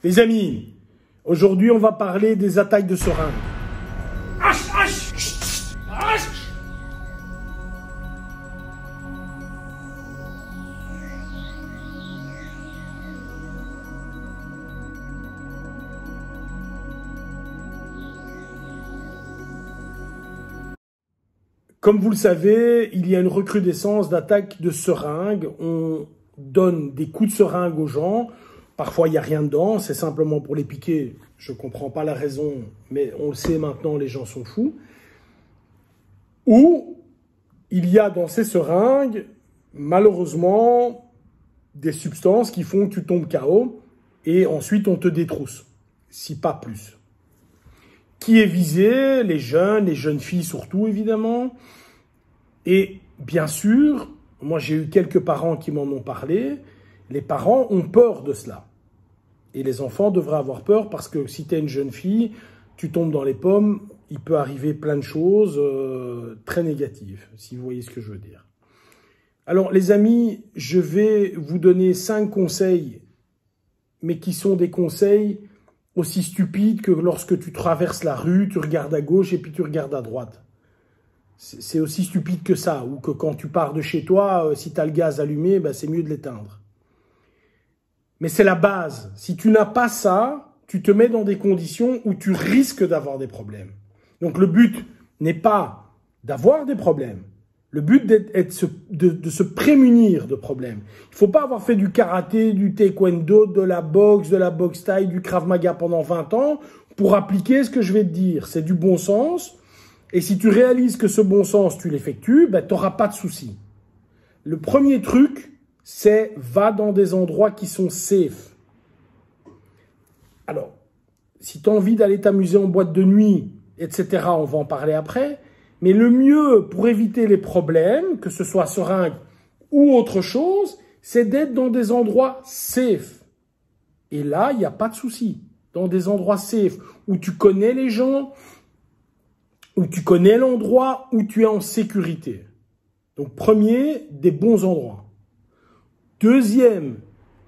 Les amis, aujourd'hui on va parler des attaques de seringues. Comme vous le savez, il y a une recrudescence d'attaques de seringues. On donne des coups de seringue aux gens. Parfois, il n'y a rien dedans. C'est simplement pour les piquer. Je ne comprends pas la raison, mais on le sait maintenant, les gens sont fous. Ou il y a dans ces seringues, malheureusement, des substances qui font que tu tombes KO et ensuite on te détrousse, si pas plus. Qui est visé? Les jeunes filles surtout, évidemment. Et bien sûr, moi j'ai eu quelques parents qui m'en ont parlé, les parents ont peur de cela. Et les enfants devraient avoir peur parce que si tu es une jeune fille, tu tombes dans les pommes, il peut arriver plein de choses très négatives, si vous voyez ce que je veux dire. Alors les amis, je vais vous donner 5 conseils, mais qui sont des conseils aussi stupide que lorsque tu traverses la rue, tu regardes à gauche et puis tu regardes à droite. C'est aussi stupide que ça, ou que quand tu pars de chez toi, si tu as le gaz allumé, ben c'est mieux de l'éteindre. Mais c'est la base. Si tu n'as pas ça, tu te mets dans des conditions où tu risques d'avoir des problèmes. Donc le but n'est pas d'avoir des problèmes. Le but est de se prémunir de problèmes. Il ne faut pas avoir fait du karaté, du taekwondo, de la boxe thaï, du krav maga pendant 20 ans pour appliquer ce que je vais te dire. C'est du bon sens. Et si tu réalises que ce bon sens, tu l'effectues, ben, tu n'auras pas de soucis. Le premier truc, c'est va dans des endroits qui sont safe. Alors, si tu as envie d'aller t'amuser en boîte de nuit, etc., on va en parler après. Mais le mieux pour éviter les problèmes, que ce soit seringue ou autre chose, c'est d'être dans des endroits safe. Et là, il n'y a pas de souci. Dans des endroits safe, où tu connais les gens, où tu connais l'endroit, où tu es en sécurité. Donc, premier, des bons endroits. Deuxième,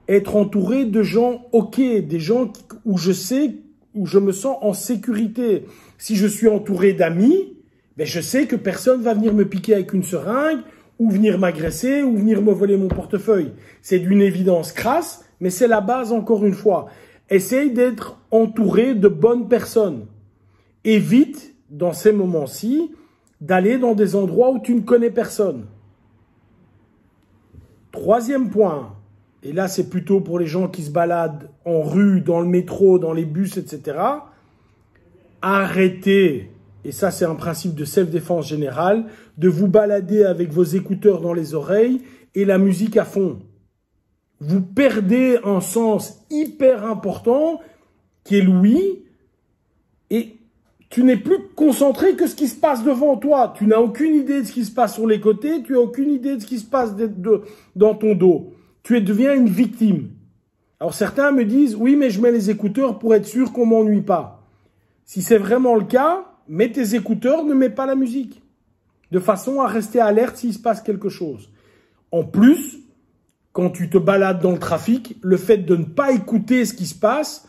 être entouré de gens OK, des gens où je sais, où je me sens en sécurité. Si je suis entouré d'amis, ben je sais que personne va venir me piquer avec une seringue, ou venir m'agresser, ou venir me voler mon portefeuille. C'est d'une évidence crasse, mais c'est la base encore une fois. Essaye d'être entouré de bonnes personnes. Évite, dans ces moments-ci, d'aller dans des endroits où tu ne connais personne. Troisième point, et là c'est plutôt pour les gens qui se baladent en rue, dans le métro, dans les bus, etc. Arrêtez. Et ça, c'est un principe de self-défense générale, de vous balader avec vos écouteurs dans les oreilles et la musique à fond. Vous perdez un sens hyper important qui est l'ouïe et tu n'es plus concentré que ce qui se passe devant toi. Tu n'as aucune idée de ce qui se passe sur les côtés, tu n'as aucune idée de ce qui se passe dans ton dos. Tu deviens une victime. Alors certains me disent, oui, mais je mets les écouteurs pour être sûr qu'on m'ennuie pas. Si c'est vraiment le cas, mets tes écouteurs, ne mets pas la musique. De façon à rester alerte s'il se passe quelque chose. En plus, quand tu te balades dans le trafic, le fait de ne pas écouter ce qui se passe,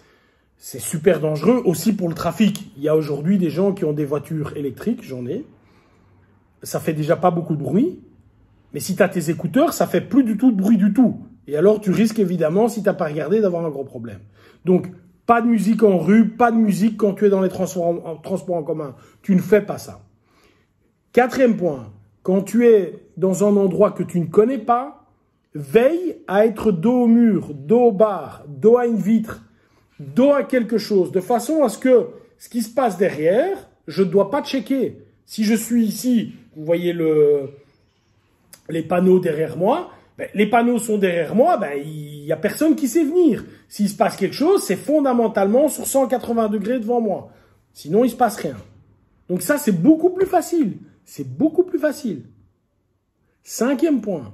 c'est super dangereux aussi pour le trafic. Il y a aujourd'hui des gens qui ont des voitures électriques, j'en ai. Ça fait déjà pas beaucoup de bruit. Mais si tu as tes écouteurs, ça fait plus du tout de bruit du tout. Et alors tu risques évidemment, si tu n'as pas regardé, d'avoir un gros problème. Donc, pas de musique en rue, pas de musique quand tu es dans les transports en commun. Tu ne fais pas ça. Quatrième point, quand tu es dans un endroit que tu ne connais pas, veille à être dos au mur, dos au bar, dos à une vitre, dos à quelque chose, de façon à ce que ce qui se passe derrière, je ne dois pas checker. Si je suis ici, vous voyez les panneaux derrière moi, ben, les panneaux sont derrière moi, ben, il n'y a personne qui sait venir. S'il se passe quelque chose, c'est fondamentalement sur 180 degrés devant moi. Sinon, il ne se passe rien. Donc ça, c'est beaucoup plus facile. C'est beaucoup plus facile. Cinquième point,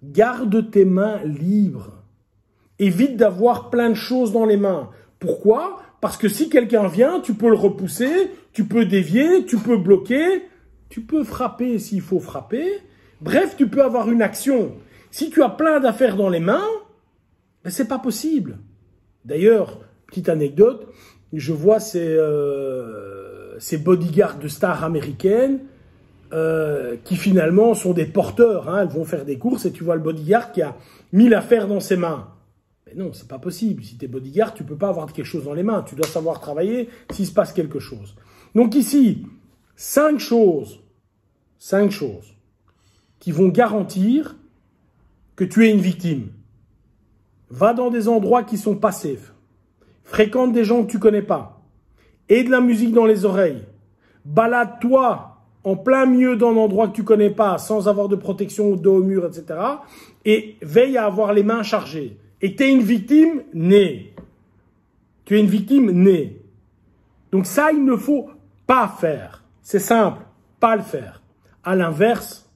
garde tes mains libres. Évite d'avoir plein de choses dans les mains. Pourquoi? Parce que si quelqu'un vient, tu peux le repousser, tu peux dévier, tu peux bloquer, tu peux frapper s'il faut frapper. Bref, tu peux avoir une action. Si tu as plein d'affaires dans les mains, ben c'est pas possible. D'ailleurs, Petite anecdote, je vois ces bodyguards de stars américaines qui finalement sont des porteurs. Hein, elles vont faire des courses et tu vois le bodyguard qui a 1000 affaires dans ses mains. Mais non, c'est pas possible. Si tu es bodyguard, tu peux pas avoir quelque chose dans les mains. Tu dois savoir travailler s'il se passe quelque chose. Donc ici, 5 choses qui vont garantir que tu es une victime. Va dans des endroits qui sont pas safe. Fréquente des gens que tu connais pas. Aie de la musique dans les oreilles. Balade-toi en plein milieu d'un endroit que tu connais pas, sans avoir de protection au dos au mur, etc. Et veille à avoir les mains chargées. Et tu es une victime née. Tu es une victime née. Donc ça, il ne faut pas faire. C'est simple, pas le faire. À l'inverse,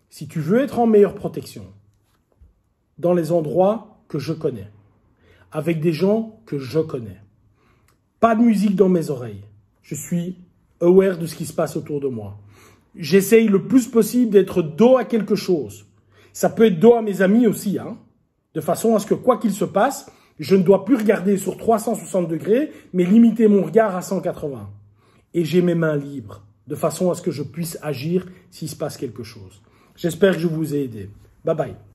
si tu veux être en meilleure protection, dans les endroits que je connais, avec des gens que je connais, pas de musique dans mes oreilles, je suis aware de ce qui se passe autour de moi. J'essaye le plus possible d'être dos à quelque chose. Ça peut être dos à mes amis aussi, hein, de façon à ce que quoi qu'il se passe, je ne dois plus regarder sur 360 degrés, mais limiter mon regard à 180. Et j'ai mes mains libres, de façon à ce que je puisse agir s'il se passe quelque chose. J'espère que je vous ai aidé. Bye bye.